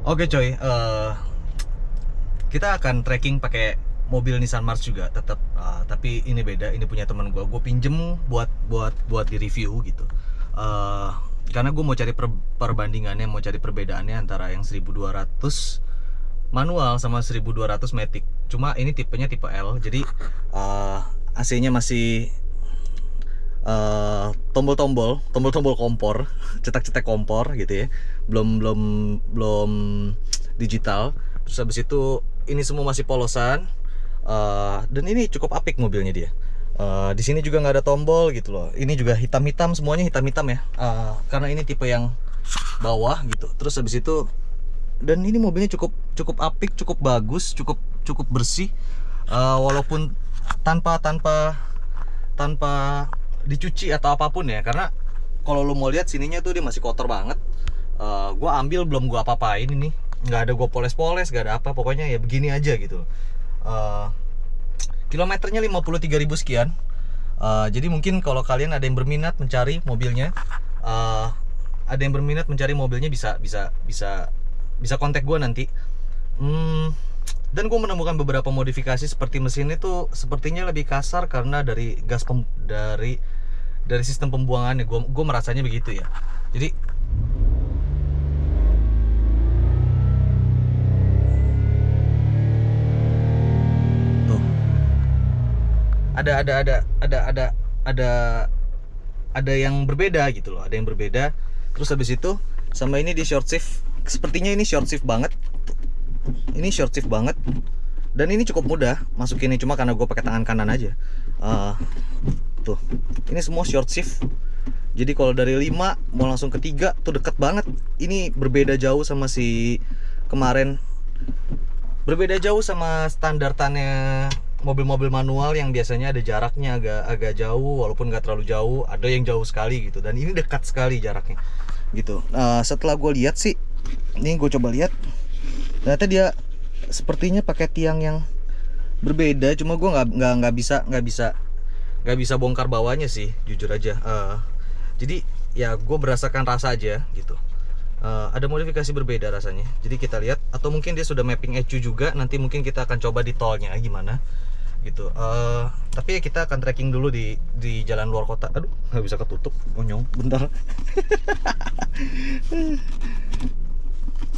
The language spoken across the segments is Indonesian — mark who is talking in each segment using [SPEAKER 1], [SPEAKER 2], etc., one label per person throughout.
[SPEAKER 1] Oke coy, kita akan tracking pakai mobil Nissan Mars juga tetap, tapi ini beda. Ini punya teman gue pinjem buat di review gitu. Karena gue mau cari perbandingannya, mau cari perbedaannya antara yang 1200 manual sama 1200 matic. Cuma ini tipenya tipe L, jadi AC-nya masih tombol-tombol kompor, cetak-cetak kompor gitu ya, belum digital. Terus habis itu ini semua masih polosan, dan ini cukup apik mobilnya dia. Di sini juga nggak ada tombol gitu loh. Ini juga hitam-hitam, semuanya hitam-hitam ya, karena ini tipe yang bawah gitu. Terus habis itu, dan ini mobilnya cukup apik, cukup bagus, cukup bersih, walaupun tanpa dicuci atau apapun ya. Karena kalau lu mau lihat sininya tuh dia masih kotor banget. Gua ambil belum gua apa-apain ini, nggak ada gua poles-poles, nggak ada apa, pokoknya ya begini aja gitu. Kilometernya 53.000 sekian. Jadi mungkin kalau kalian ada yang berminat mencari mobilnya, bisa kontak gue nanti. Dan gue menemukan beberapa modifikasi seperti mesin itu sepertinya lebih kasar karena dari dari sistem pembuangannya. Gue merasanya begitu ya. Jadi tuh ada yang berbeda gitu loh, ada yang berbeda. Terus habis itu sama ini di short shift, sepertinya ini short shift banget. Ini short shift banget, dan ini cukup mudah masukinnya, cuma karena gue pakai tangan kanan aja. Tuh, ini semua short shift. Jadi kalau dari 5 mau langsung ke 3 tuh deket banget. Ini berbeda jauh sama si kemarin, berbeda jauh sama standartannya mobil-mobil manual yang biasanya ada jaraknya agak jauh, walaupun nggak terlalu jauh, ada yang jauh sekali gitu, dan ini dekat sekali jaraknya gitu. Setelah gue lihat sih, ini gue coba lihat, ternyata dia sepertinya pakai tiang yang berbeda. Cuma gue nggak bisa bongkar bawahnya sih, jujur aja. Jadi ya gue berasakan rasa aja gitu. Ada modifikasi berbeda rasanya. Jadi kita lihat, atau mungkin dia sudah mapping ECU juga. Nanti mungkin kita akan coba di tolnya gimana gitu. Tapi ya kita akan tracking dulu di jalan luar kota. Aduh, nggak bisa ketutup, monyong, bentar.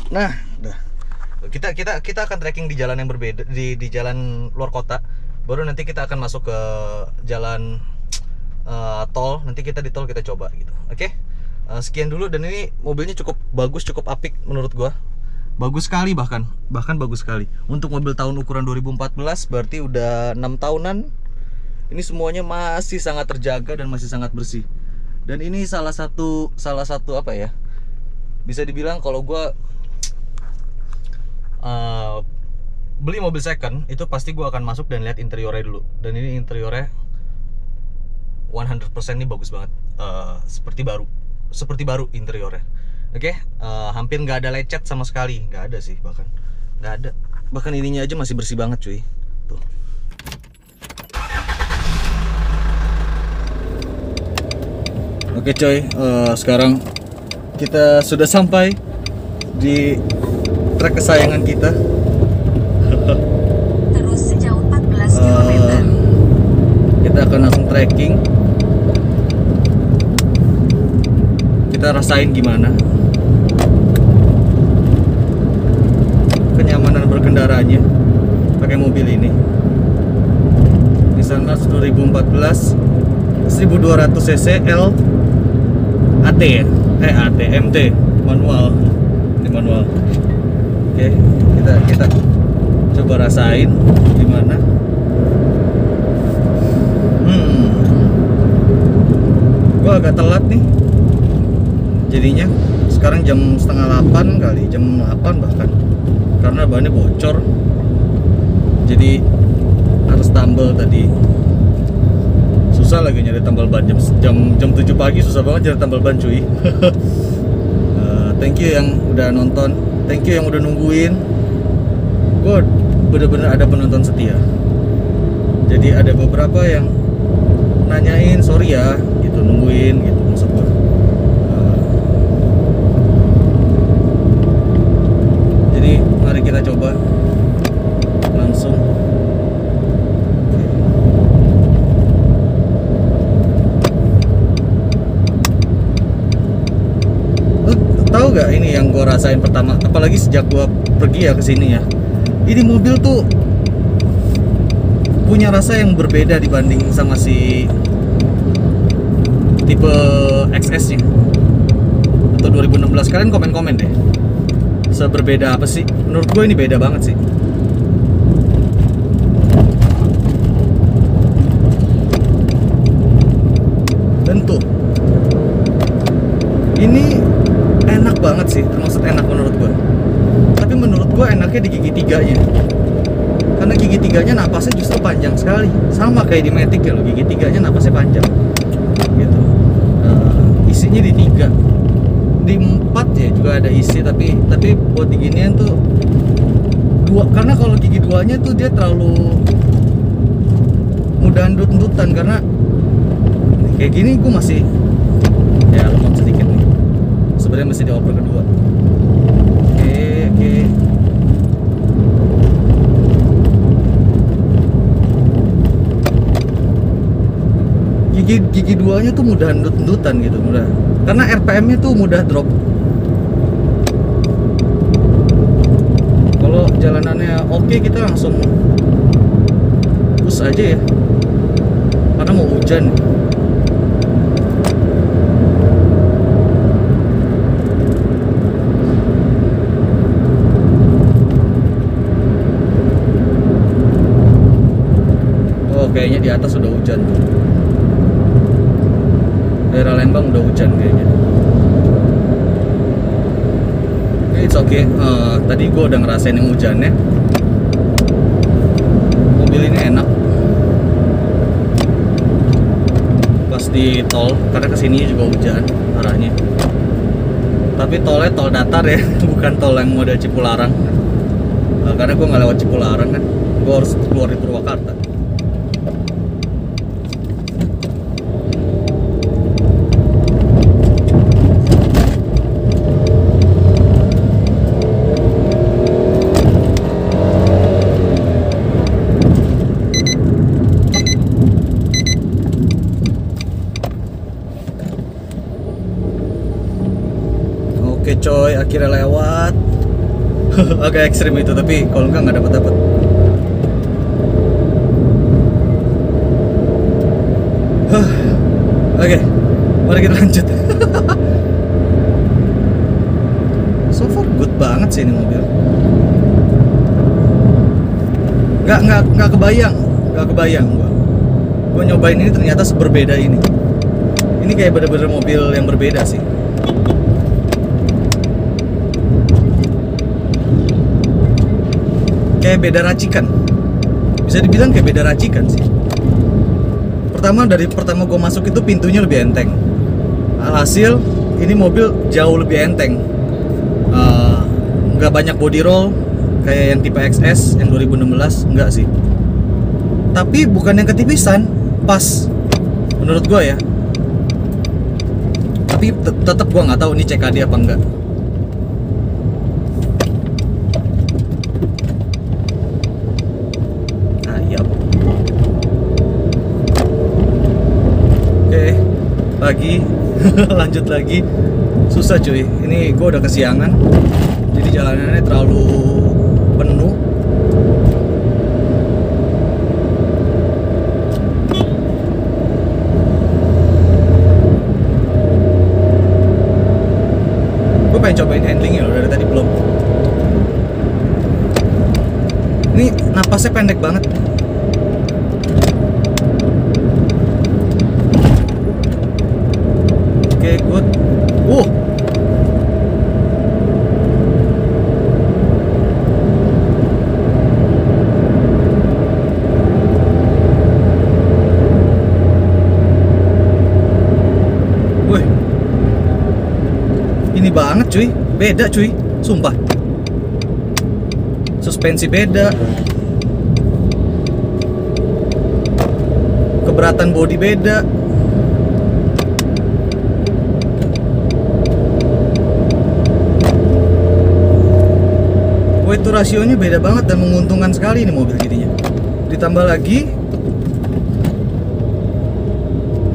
[SPEAKER 1] Nah, udah. Kita akan tracking di jalan yang berbeda, di jalan luar kota. Baru nanti kita akan masuk ke jalan tol. Nanti kita di tol kita coba gitu. Oke? Sekian dulu, dan ini mobilnya cukup bagus, cukup apik menurut gua. Bagus sekali, bahkan bagus sekali. Untuk mobil tahun ukuran 2014 berarti udah 6 tahunan. Ini semuanya masih sangat terjaga dan masih sangat bersih. Dan ini salah satu apa ya? Bisa dibilang kalau gua beli mobil second itu pasti gue akan masuk dan lihat interiornya dulu. Dan ini interiornya 100% ini bagus banget, seperti baru interiornya. Oke, hampir nggak ada lecet sama sekali, nggak ada sih, bahkan nggak ada. Bahkan ininya aja masih bersih banget cuy. Tuh. Oke coy, sekarang kita sudah sampai di trek kesayangan kita.
[SPEAKER 2] Terus sejauh 14 km.
[SPEAKER 1] Kita akan langsung trekking. Kita rasain gimana kenyamanan berkendaranya pakai mobil ini. Nissan Mars 2014 1200 cc L AT ya? AT MT manual. Ini manual. Oke, kita coba rasain gimana. Gua agak telat nih jadinya. Sekarang jam setengah 8 kali, jam 8 bahkan, karena bannya bocor. Jadi harus tambal tadi. Susah lagi nyari tambal ban jam 7 pagi, susah banget nyari tambal ban cuy. Thank you yang udah nonton, thank you yang udah nungguin. Gue bener-bener ada penonton setia. Jadi ada beberapa yang nanyain, sorry ya gitu, nungguin gitu, maksud gue. kita coba langsung. Tahu gak ini yang gue rasain pertama, apalagi sejak gue pergi ya ke sini ya. Ini mobil tuh punya rasa yang berbeda dibanding sama si tipe XS nya atau 2016. Kalian komen-komen deh, seberbeda apa sih? Menurut gue ini beda banget sih. Dan tuh ini enak banget sih, termasuk enak menurut gue. Tapi menurut gue enaknya di gigi tiganya, karena gigi tiganya napasnya justru panjang sekali, sama kayak di Matic ya loh, gigi tiganya napasnya panjang gitu. Isinya di 3, di 4 ya juga ada isi, tapi buat di ginian tuh 2, karena kalau gigi 2-nya tuh dia terlalu mudah endut-endutan, karena kayak gini gue masih ya lemot sedikit nih. Sebenarnya masih dioper kedua. Oke. Gigi 2-nya tuh mudah endut-endutan gitu, mudah. Karena RPM-nya tuh mudah drop. Kalau jalanannya oke, kita langsung push aja ya. Karena mau hujan. Kayaknya di atas udah hujan tuh. Daerah Lembang udah hujan kayaknya. It's okay. Tadi gue udah ngerasain yang hujannya. Mobil ini enak. Pas di tol, karena kesini juga hujan arahnya. Tapi tolnya tol datar ya, bukan tol yang model Cipularang. Karena gue nggak lewat Cipularang kan, gue harus keluar di Purwakarta. Oke coy, akhirnya lewat. Agak ekstrim itu, tapi kalau nggak dapat. Oke, mari kita lanjut. So far good banget sih ini mobil. Nggak kebayang gua nyobain ini ternyata seberbeda ini. Ini kayak bener-bener mobil yang berbeda sih. Kayak beda racikan, bisa dibilang kayak beda racikan sih. Dari pertama gue masuk itu pintunya lebih enteng. Alhasil ini mobil jauh lebih enteng. Nggak banyak body roll kayak yang tipe XS yang 2016, enggak sih. Tapi bukan yang ketipisan, pas menurut gue ya. Tapi tetap gue nggak tahu ini CKD apa enggak. Lagi lanjut lagi, susah cuy. Ini gue udah kesiangan, jadi jalanannya terlalu penuh. Gue pengen cobain handlingnya loh, dari tadi belum. Ini napasnya pendek banget. Oke, good. Wih. Ini banget cuy, beda cuy, sumpah. Suspensi beda. Keberatan bodi beda. weight to rasionya beda banget dan menguntungkan sekali ini mobil jadinya. Ditambah lagi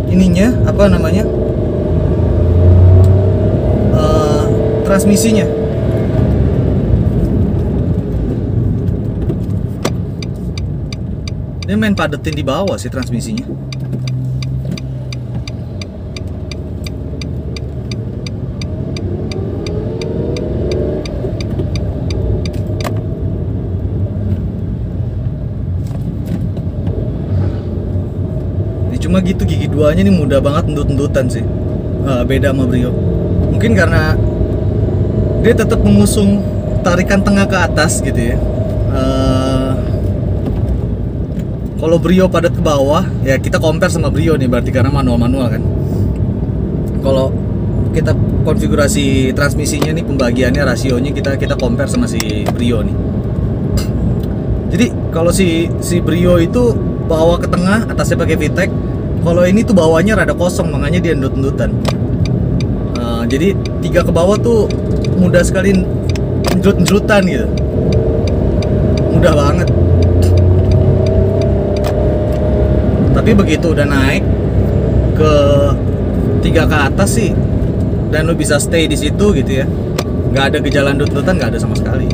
[SPEAKER 1] ininya apa namanya, transmisinya. Dia main padetin di bawah sih transmisinya. Cuma gitu gigi duanya nih mudah banget endut-endutan sih. Beda sama Brio. Mungkin karena dia tetap mengusung tarikan tengah ke atas gitu ya. Kalau Brio padat ke bawah, ya kita compare sama Brio nih berarti karena manual-manual kan. Kalau kita konfigurasi transmisinya nih, pembagiannya, rasionya kita compare sama si Brio nih. Jadi kalau si Brio itu bawah ke tengah, atasnya pakai VTEC. Kalau ini tuh bawahnya rada kosong, makanya dia endut-endutan. Jadi 3 ke bawah tuh mudah sekali njrut-njrutan gitu. Mudah banget. Tapi begitu udah naik ke 3 ke atas sih, dan lu bisa stay di situ gitu ya, nggak ada gejala endut-endutan, nggak ada sama sekali.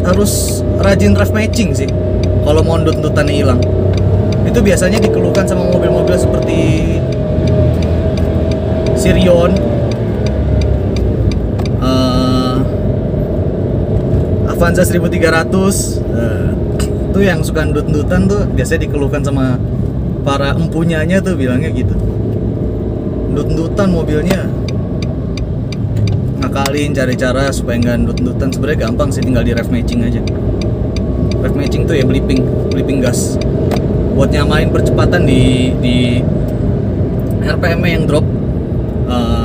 [SPEAKER 1] Harus rajin drive matching sih kalau mau endut-endutannya hilang. Itu biasanya dikeluhkan sama mobil-mobil seperti Sirion, Avanza 1300, itu yang suka endut-endutan tuh biasanya dikeluhkan sama para empunyanya tuh, bilangnya gitu. Endut-endutan mobilnya, ngakalin cari cara supaya nggak endut-endutan. Sebenarnya gampang sih, tinggal di rev matching aja. Rev matching tuh ya blipping gas buat nyamain percepatan di RPM yang drop.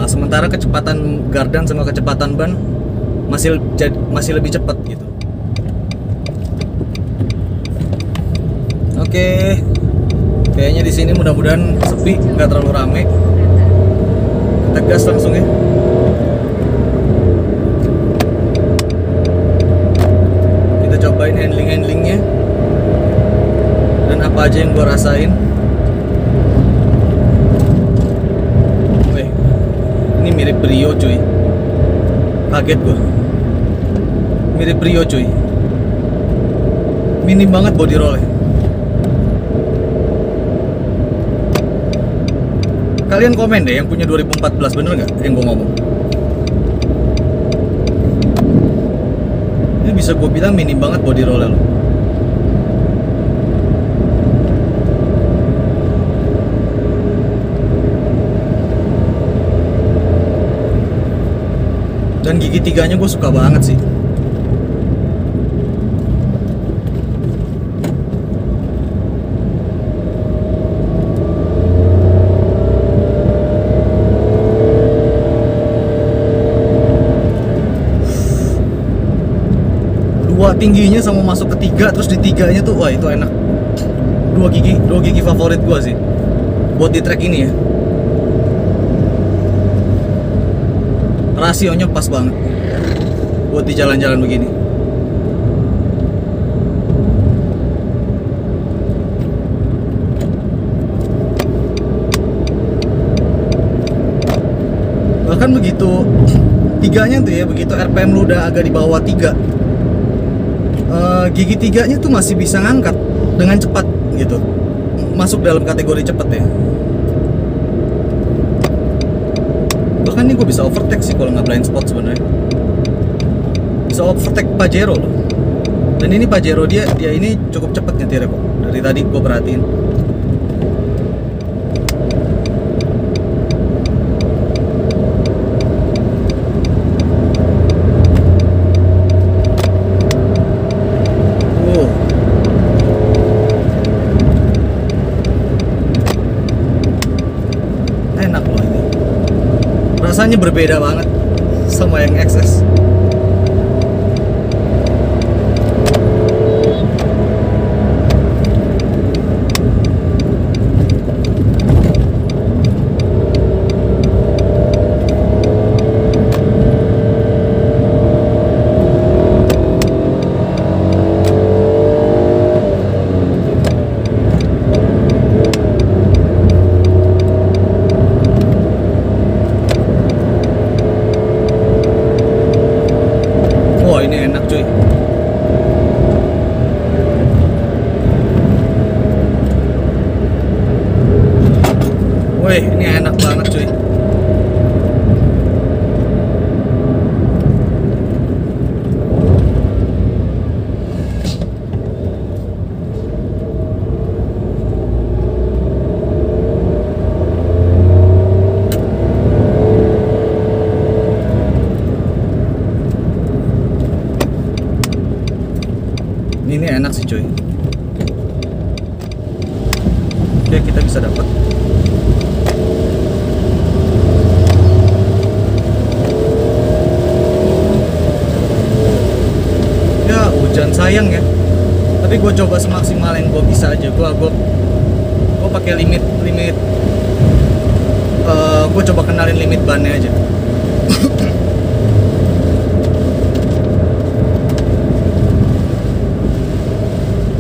[SPEAKER 1] Sementara kecepatan gardan sama kecepatan ban masih lebih cepat gitu. Oke, kayaknya di sini mudah-mudahan sepi, nggak terlalu rame. Kita gas langsung ya. Kita cobain handlingnya dan apa aja yang gua rasain. Weh, ini mirip Brio cuy. Kaget gua. Mirip Brio cuy. Minim banget body roll-nya. Kalian komen deh yang punya 2014, bener nggak yang gue ngomong? Ini bisa gue bilang minim banget body roll-nya loh. Dan gigi tiganya gue suka banget sih. Tingginya sama masuk ke 3, terus di 3-nya tuh wah itu enak. Dua gigi favorit gua sih buat di track ini ya. Rasionya pas banget buat di jalan-jalan begini. Bahkan begitu 3-nya tuh ya, begitu RPM lu udah agak di bawah 3, gigi 3-nya tuh masih bisa ngangkat dengan cepat gitu, masuk dalam kategori cepat ya. Bahkan ini gue bisa overtake sih kalau nggak blind spot sebenarnya. Bisa overtake Pajero loh. Dan ini Pajero dia ini cukup cepat nyetirnya kok. Dari tadi gue perhatiin. Rasanya berbeda banget sama yang XS. Wih, ini enak banget cuy. Ini enak sih cuy. Oke, kita bisa dapat. Ya hujan sayang ya. Tapi gue coba semaksimal yang gue bisa aja. Gue pakai limit. Gue coba kenalin limit bannya aja.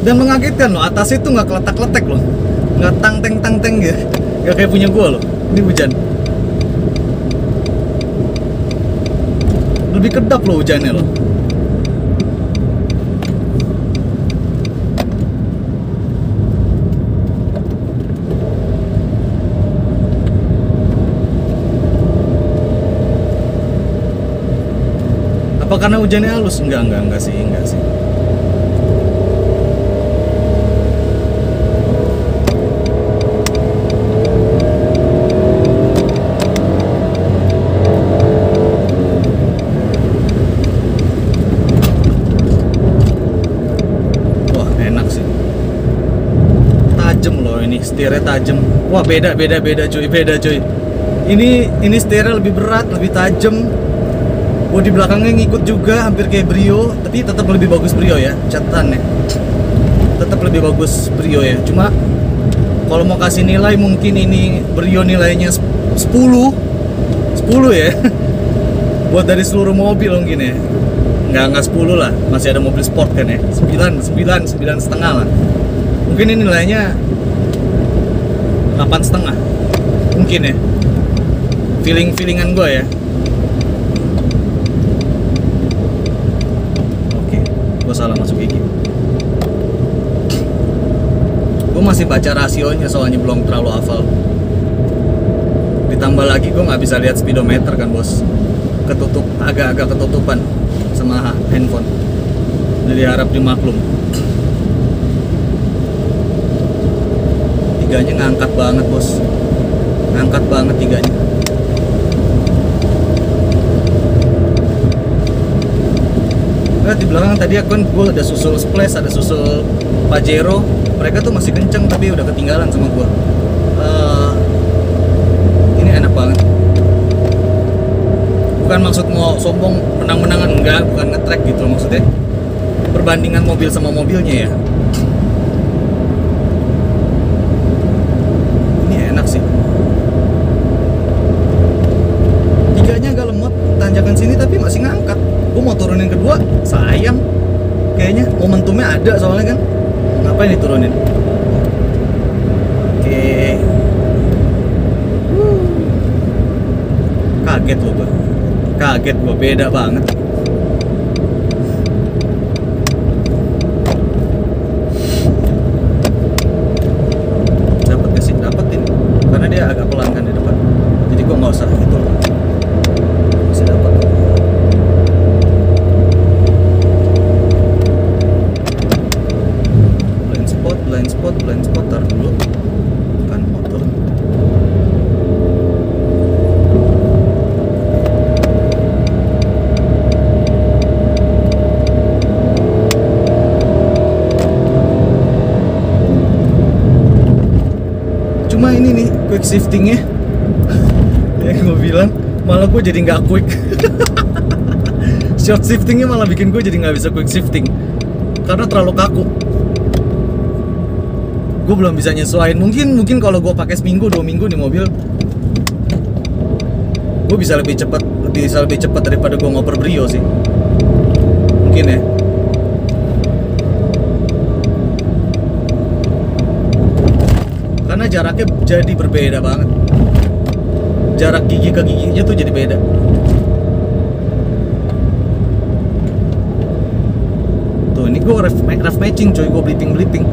[SPEAKER 1] Dan mengagetkan loh, atasnya tuh nggak keletak-letek loh, nggak tang-teng gitu, nggak kayak punya gue loh. Ini hujan, lebih kedap loh hujannya loh. Apa karena hujannya halus? Enggak sih. Setirnya tajam. Wah, beda cuy. Ini setirnya lebih berat, lebih tajam. Bodi belakangnya ngikut juga, hampir kayak Brio, tapi tetap lebih bagus Brio ya, catatannya. Tetap lebih bagus Brio ya. Cuma kalau mau kasih nilai mungkin ini Brio nilainya 10 ya. Buat dari seluruh mobil mungkin ya. Nggak 10 lah, masih ada mobil sport kan ya. 9,5 lah. Mungkin ini nilainya 8,5 mungkin ya, feelingan gue ya. Oke, gue salah masuk gigi. Gue masih baca rasionya soalnya belum terlalu hafal. Ditambah lagi gue nggak bisa lihat speedometer kan bos, agak ketutupan sama handphone. Jadi harap dimaklum. Tiganya ngangkat banget bos, ngangkat banget tiganya. Nah, di belakang tadi kan gue ada susul Splash, ada susul Pajero. Mereka tuh masih kenceng tapi udah ketinggalan sama gue. Ini enak banget. Bukan maksud mau sombong menang-menangan, enggak, bukan nge-track gitu maksudnya. Perbandingan mobil sama mobilnya ya. Tanjakan sini tapi masih ngangkat. Gue mau turunin kedua, sayang. Kayaknya momentumnya ada soalnya kan. Ngapain diturunin? Oke. Kaget loh gue. Kaget gue, beda banget. Dapat gak sih? Dapetin. Karena dia agak pelan kan di depan. Jadi gue nggak usah gitu. Blind spot tar dulu kan motor. Cuma ini nih quick shiftingnya yang gue bilang malah gue jadi nggak quick. Short shiftingnya malah bikin gue jadi nggak bisa quick shifting karena terlalu kaku. Gue belum bisa nyesuaiin. Mungkin kalau gue pakai seminggu 2 minggu di mobil, gue bisa lebih cepat daripada gue ngoper Brio sih. Mungkin ya. Karena jaraknya jadi berbeda banget. Jarak gigi ke giginya tuh jadi beda. Tuh ini gue ref matching coy, gue blipping.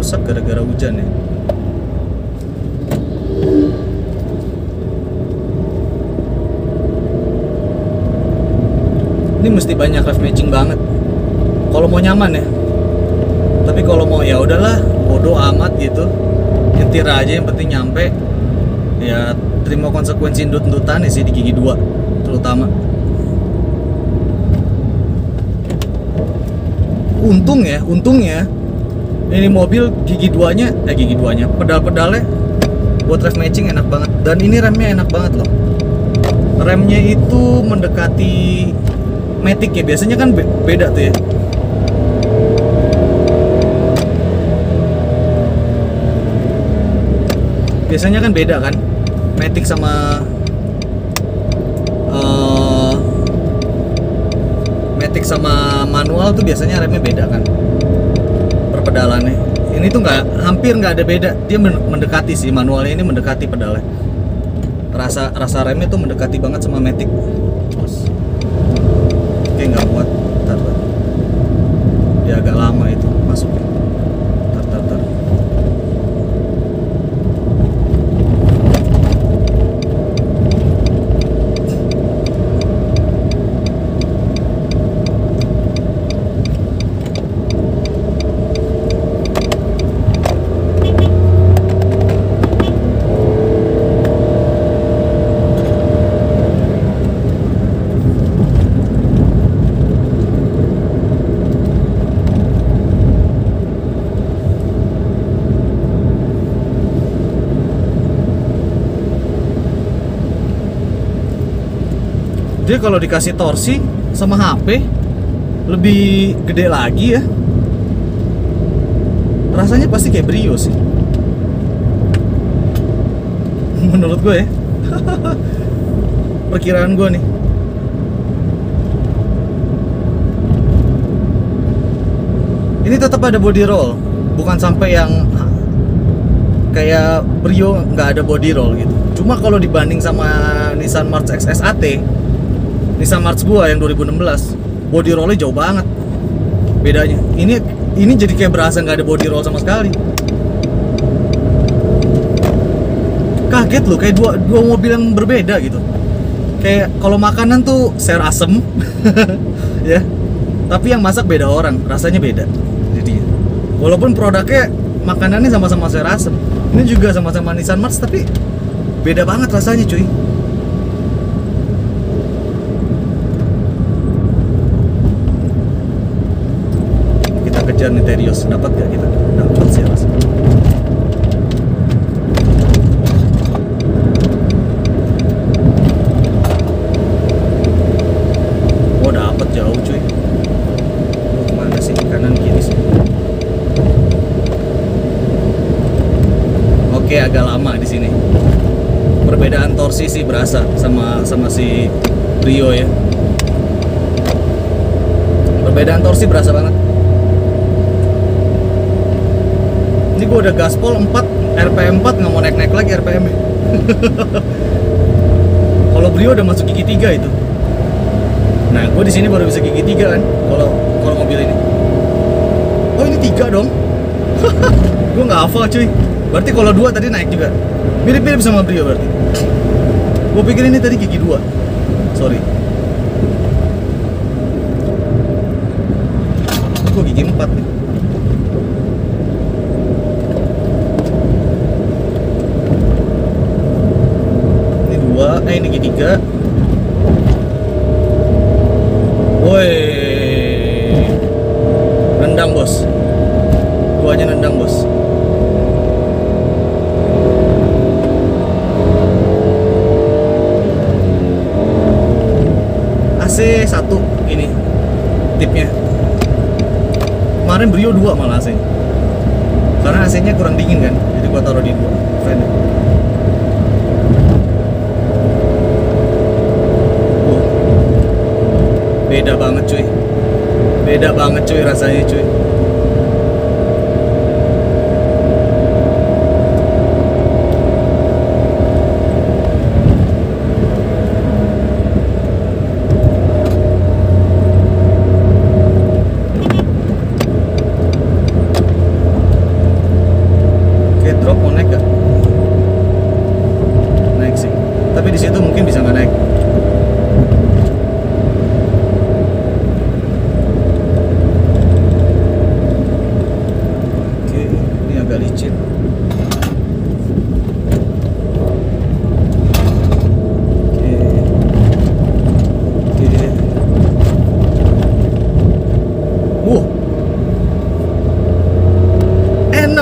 [SPEAKER 1] rusak gara-gara hujan ya. Ini mesti banyak rev matching banget kalau mau nyaman ya. Tapi kalau mau ya udahlah, bodo amat gitu. Nyetir aja yang penting nyampe. Ya terima konsekuensi ndut-ndutan sih di gigi 2 terutama. Untungnya ini mobil gigi 2-nya, pedal-pedalnya buat rev matching enak banget. Dan ini remnya enak banget loh. Remnya itu mendekati Matic ya, biasanya kan beda tuh ya. Biasanya kan beda kan, Matic sama Matic sama manual tuh biasanya remnya beda kan, perpedalannya. Ini tuh hampir nggak ada beda, dia mendekati sih, manualnya ini mendekati pedalnya. Rasa remnya tuh mendekati banget sama Matic. Oke, nggak muat, tar. Dia agak lama itu masuknya. Tar. Dia kalau dikasih torsi sama HP lebih gede lagi ya. Rasanya pasti kayak Brio sih. Menurut gue ya. Perkiraan gue nih. Ini tetap ada body roll, bukan sampai yang kayak Brio nggak ada body roll gitu. Cuma kalau dibanding sama Nissan March XS AT, Nissan March gua yang 2016, body rollnya jauh banget bedanya. Ini jadi kayak berasa nggak ada body roll sama sekali. Kaget loh, kayak dua mobil yang berbeda gitu. Kayak kalau makanan tuh share asem, ya. Tapi yang masak beda orang, rasanya beda. Jadi, walaupun produknya makanannya sama-sama share asem, ini juga sama-sama Nissan March tapi beda banget rasanya cuy. Kejar nih Terios, dapat gak kita? Dapat sih rasanya. Oh dapat jauh cuy. Kemana sih? Kanan kiri sih. Oke, agak lama di sini. Perbedaan torsi sih berasa sama si Brio ya. Perbedaan torsi berasa banget. Ini gue udah gaspol 4, RPM 4, nggak mau naik-naik lagi RPM-nya. Kalau Brio udah masuk gigi 3 itu. Nah, gue di sini baru bisa gigi 3 kan, kalau mobil ini. Oh ini 3 dong. Gue nggak hafal cuy. Berarti kalau 2 tadi naik juga. Mirip-mirip sama Brio berarti. Gue pikir ini tadi gigi 2. Sorry. Ini gue gigi 4 nih. Ini gigi 3. Woi, nendang bos. Duanya nendang bos. AC 1 ini tipnya. Kemarin Brio 2 malah AC. Karena AC-nya kurang dingin kan, jadi gua taruh di 2 fan. Beda banget cuy rasanya cuy.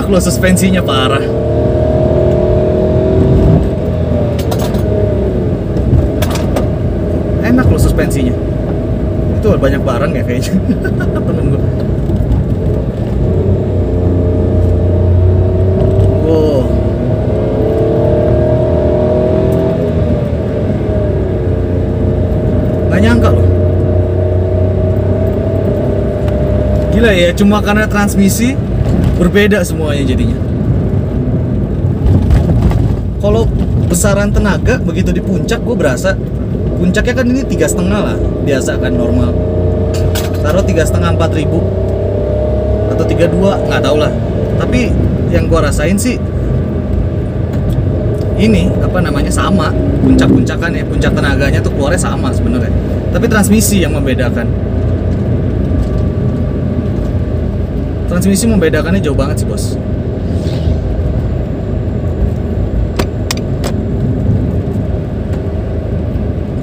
[SPEAKER 1] Enak loh suspensinya, parah. Enak loh suspensinya. Itu banyak barang ya kayaknya. Temen gue. Wow. Gak nyangka loh. Gila ya, cuma karena transmisi berbeda semuanya jadinya. Kalau besaran tenaga begitu di puncak, gue berasa puncaknya kan ini 3,5 lah, biasa kan normal. Taruh 3,5 4.000 atau 32, nggak tahu lah. Tapi yang gue rasain sih ini apa namanya sama, puncak-puncakan ya, puncak tenaganya tuh keluarnya sama sebenarnya. Tapi transmisi yang membedakan. Transmisi membedakannya jauh banget sih, bos.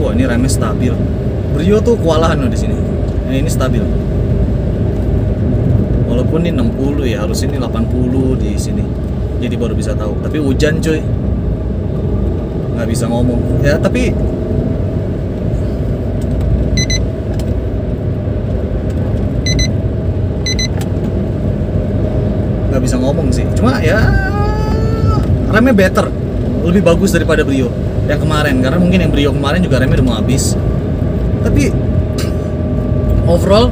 [SPEAKER 1] Wah, ini remnya stabil. Brio tuh kewalahan loh di sini. Nah, ini stabil. Walaupun ini 60 ya, harus ini 80 di sini. Jadi baru bisa tahu. Tapi hujan, cuy. Nggak bisa ngomong. Ya, tapi nggak bisa ngomong sih. Cuma ya remnya better, lebih bagus daripada Brio yang kemarin, karena mungkin yang Brio kemarin juga remnya udah mau habis. Tapi overall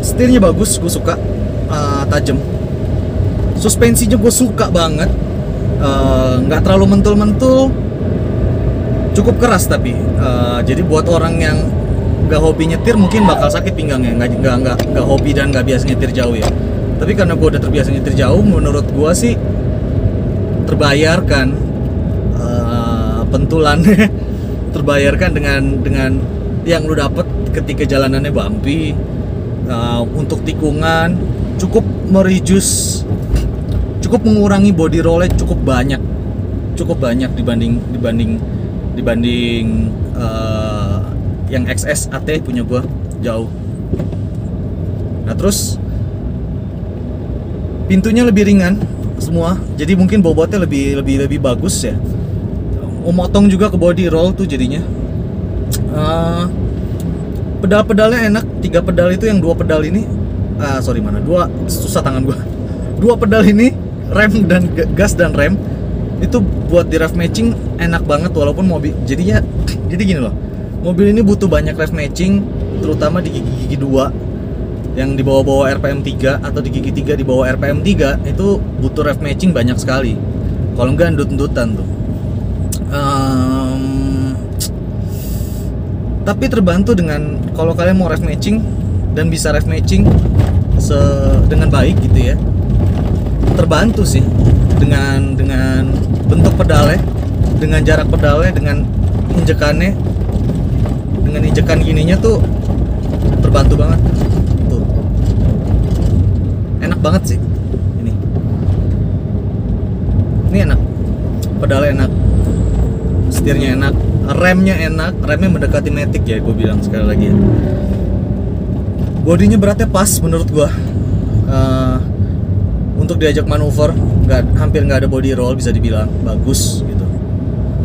[SPEAKER 1] setirnya bagus, gue suka, tajam. Suspensinya gue suka banget, nggak terlalu mentul-mentul, cukup keras tapi jadi buat orang yang nggak hobi nyetir mungkin bakal sakit pinggangnya, nggak hobi dan nggak biasa nyetir jauh ya. Tapi karena gue udah terbiasa nyetir jauh, menurut gue sih terbayarkan, pentulannya terbayarkan dengan yang lu dapet ketika jalanannya bumpy. Untuk tikungan cukup mereduce, cukup mengurangi body roll-nya cukup banyak dibanding yang XS AT punya gua jauh. Nah, terus pintunya lebih ringan semua, jadi mungkin bobotnya lebih bagus ya. Motong juga ke body roll tuh jadinya. Pedal-pedalnya enak, 3 pedal itu, yang 2 pedal ini susah tangan gua. 2 pedal ini, rem dan gas dan rem itu buat di rev matching enak banget, walaupun mobil jadi gini loh. Mobil ini butuh banyak rev matching, terutama di gigi 2 yang di bawah-bawah RPM 3 atau di gigi 3 di bawah RPM 3 itu butuh rev matching banyak sekali. Kalau enggak endut-endutan tuh. Tapi terbantu dengan kalau kalian mau rev matching dan bisa rev matching dengan baik gitu ya. Terbantu sih dengan bentuk pedalnya, dengan jarak pedalnya, dengan injekannya. Dengan injekan gininya tuh terbantu banget tuh, enak banget sih ini enak, pedalnya enak, setirnya enak, remnya mendekati Matic ya, gue bilang sekali lagi ya. Bodinya beratnya pas menurut gue, untuk diajak manuver hampir nggak ada body roll, bisa dibilang bagus gitu.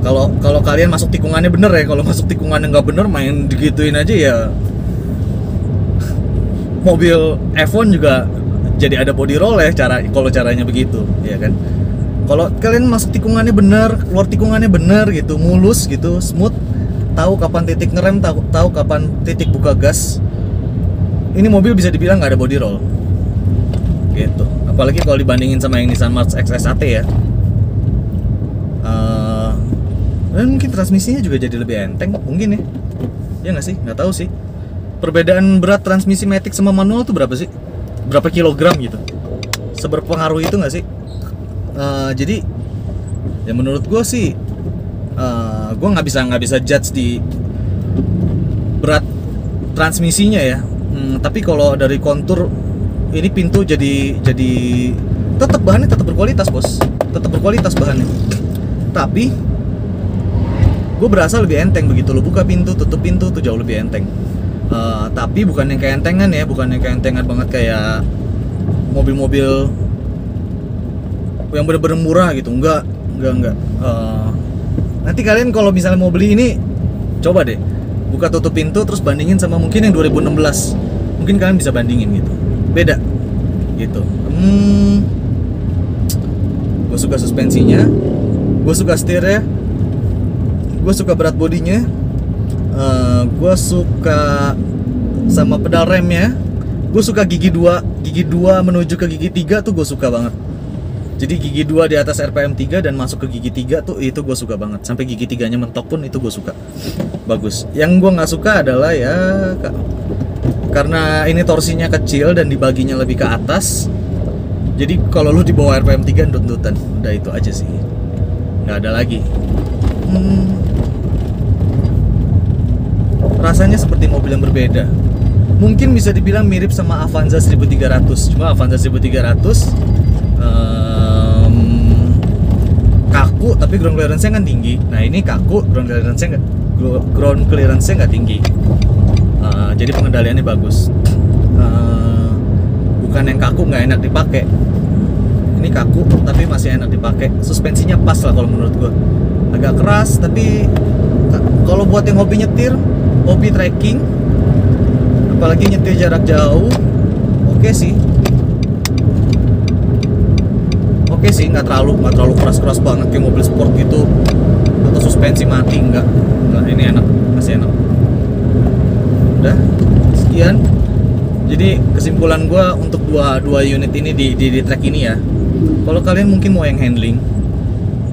[SPEAKER 1] Kalau kalian masuk tikungannya bener ya, kalau masuk tikungannya nggak bener, main digituin aja ya. Mobil F1 juga jadi ada body roll ya, kalau caranya begitu, ya kan. Kalau kalian masuk tikungannya bener, keluar tikungannya bener gitu, mulus gitu, smooth, tahu kapan titik ngerem, tahu kapan titik buka gas. Ini mobil bisa dibilang nggak ada body roll, gitu. Apalagi kalau dibandingin sama yang Nissan March XS AT ya. Dan mungkin transmisinya juga jadi lebih enteng, mungkin ya. Ya nggak sih? Nggak tahu sih. Perbedaan berat transmisi Matic sama manual tuh berapa sih? Berapa kilogram gitu? Seberpengaruh itu nggak sih? Jadi ya menurut gue sih, gue nggak bisa judge di berat transmisinya ya. Tapi kalau dari kontur ini pintu jadi tetap bahannya tetap berkualitas, bos. Tetap berkualitas bahannya. Tapi gue berasa lebih enteng begitu lo buka pintu, tutup pintu tuh jauh lebih enteng. Tapi bukan yang kayak entengan ya, bukan yang kayak entengan banget kayak mobil-mobil yang bener-bener murah gitu. Enggak. Nanti kalian kalau misalnya mau beli ini, coba deh buka tutup pintu terus bandingin sama mungkin yang 2016. Mungkin kalian bisa bandingin gitu. Beda gitu. Gue suka suspensinya, gue suka setirnya, gue suka berat bodinya, gue suka sama pedal remnya, gue suka gigi 2 menuju ke gigi 3 tuh gue suka banget. Jadi gigi 2 di atas RPM 3 dan masuk ke gigi 3 tuh itu gue suka banget. Sampai gigi 3-nya mentok pun itu gue suka. Bagus. Yang gue nggak suka adalah ya karena ini torsinya kecil dan dibaginya lebih ke atas. Jadi kalau lu di bawah RPM 3 ndut-ndutan. Udah itu aja sih. Nggak ada lagi. Rasanya seperti mobil yang berbeda. Mungkin bisa dibilang mirip sama Avanza 1300. Cuma Avanza 1300 kaku tapi ground clearance-nya kan tinggi. Nah ini kaku, ground clearance-nya nggak tinggi. Jadi pengendaliannya bagus. Bukan yang kaku nggak enak dipakai. Ini kaku tapi masih enak dipakai. Suspensinya pas lah kalau menurut gua. Agak keras tapi kalau buat yang hobi nyetir, hobi trekking, apalagi nyetir jarak jauh, oke sih. Oke sih, nggak terlalu keras-keras banget kayak mobil sport gitu atau suspensi mati, nggak ini enak, masih enak. Udah sekian. Jadi kesimpulan gue untuk dua unit ini di track ini ya, kalau kalian mungkin mau yang handling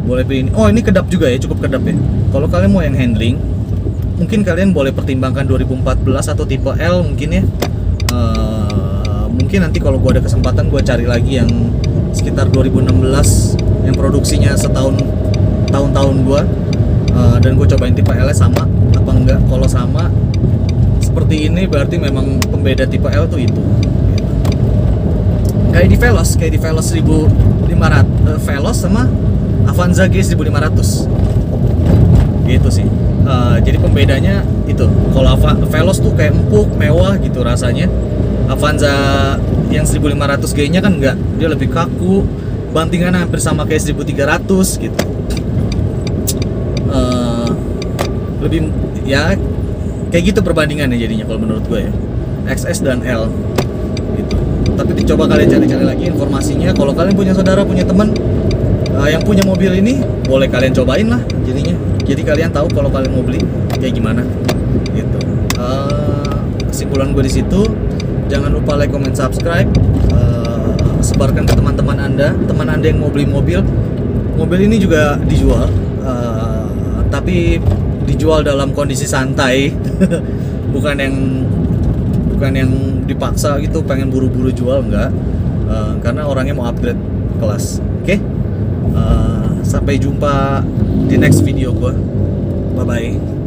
[SPEAKER 1] boleh pilih ini. Oh ini kedap juga ya, cukup kedap ya. Kalau kalian mau yang handling mungkin kalian boleh pertimbangkan 2014 atau tipe L mungkin ya. Mungkin nanti kalau gue ada kesempatan gue cari lagi yang sekitar 2016 yang produksinya tahun-tahun gua, dan gue cobain tipe L sama apa enggak. Kalau sama seperti ini berarti memang pembeda tipe L tuh itu gitu. Kayak di Veloz 1500 Veloz sama Avanza G 1500 gitu sih. Jadi pembedanya itu, kalau Veloz tuh kayak empuk, mewah gitu rasanya. Avanza yang 1500 G-nya kan enggak, dia lebih kaku, bantingan hampir sama kayak 1300 gitu. Lebih ya kayak gitu perbandingannya jadinya kalau menurut gue ya, XS dan L gitu. Tapi dicoba kalian cari-cari lagi informasinya. Kalau kalian punya saudara, punya teman yang punya mobil ini, boleh kalian cobain lah jadinya. Jadi kalian tahu kalau kalian mau beli kayak gimana gitu. Kesimpulan gue di situ. Jangan lupa like, comment, subscribe, sebarkan ke teman-teman Anda yang mau beli mobil. Mobil ini juga dijual, tapi dijual dalam kondisi santai, bukan yang dipaksa gitu, pengen buru-buru jual, enggak. Karena orangnya mau upgrade kelas. Oke? Sampai jumpa di next video gua. Bye bye.